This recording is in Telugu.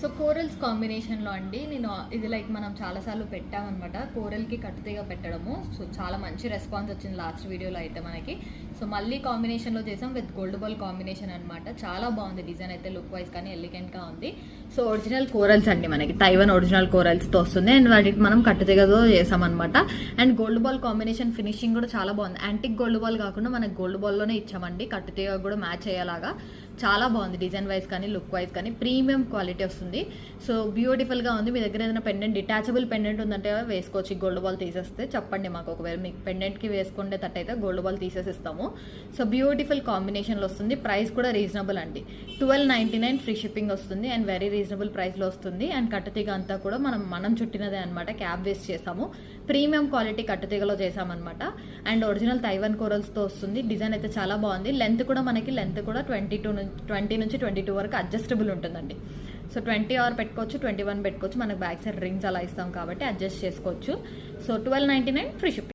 సో కోరల్స్ కాంబినేషన్లో అండి నేను ఇది లైక్ మనం చాలాసార్లు పెట్టామన్నమాట, కోరల్కి కట్టుతీగా పెట్టడము. సో చాలా మంచి రెస్పాన్స్ వచ్చింది లాస్ట్ వీడియోలో అయితే మనకి. సో మళ్ళీ కాంబినేషన్లో చేసాం విత్ గోల్డ్ బాల్ కాంబినేషన్ అనమాట. చాలా బాగుంది డిజైన్ అయితే, లుక్ వైజ్ కానీ ఎలిగెంట్గా ఉంది. సో ఒరిజినల్ కోరల్స్ అండి, మనకి తైవాన్ ఒరిజినల్ కోరల్స్తో వస్తుంది అండ్ వాటికి మనం కట్టుతీగతో చేసామన్నమాట. And gold ball combination finishing కూడా చాలా బాగుంది. యాంటిక్ గోల్డ్ బాల్ కాకుండా మనకి గోల్డ్ బాల్లోనే ఇచ్చామండి, కట్టుతీగ కూడా మ్యాచ్ అయ్యేలాగా. చాలా బాగుంది డిజైన్ వైజ్ కానీ లుక్ వైజ్ కానీ, ప్రీమియం క్వాలిటీ వస్తుంది. సో బ్యూటిఫుల్గా ఉంది. మీ దగ్గర ఏదైనా పెండెంట్, డిటాచబుల్ పెండెంట్ ఉందంటే వేసుకోవచ్చు. గోల్డ్ బాల్ తీసేస్తే చెప్పండి మాకు, ఒకవేళ మీకు పెండెంట్కి వేసుకుంటే తట్టయితే గోల్డ్ బాల్ తీసేసిస్తాము. సో బ్యూటిఫుల్ కాంబినేషన్లో వస్తుంది. ప్రైస్ కూడా రీజనబుల్ అండి, 1299 ఫ్రీ షిప్పింగ్ వస్తుంది అండ్ వెరీ రీజనబుల్ ప్రైస్లో వస్తుంది. అండ్ కట్టుతీగ అంతా కూడా మనం చుట్టినదే అనమాట, క్యాప్ వేస్ట్ చేసాము. ప్రీమియం క్వాలిటీ కట్టుతీగలో చేసామన్నమాట. అండ్ ఒరిజినల్ తైవాన్ కోరల్స్తో వస్తుంది. డిజైన్ అయితే చాలా బాగుంది. లెంత్ కూడా 20 నుంచి 22 వరకు అడ్జస్టబుల్ ఉంటుందండి. సో 20 ఆర్ పెట్టుకోవచ్చు, 21 పెట్టుకోవచ్చు. మనకు బ్యాక్ సైడ్ రింగ్స్ అలా ఇస్తాం కాబట్టి అడ్జస్ట్ చేసుకోవచ్చు. So 1299 free shipping.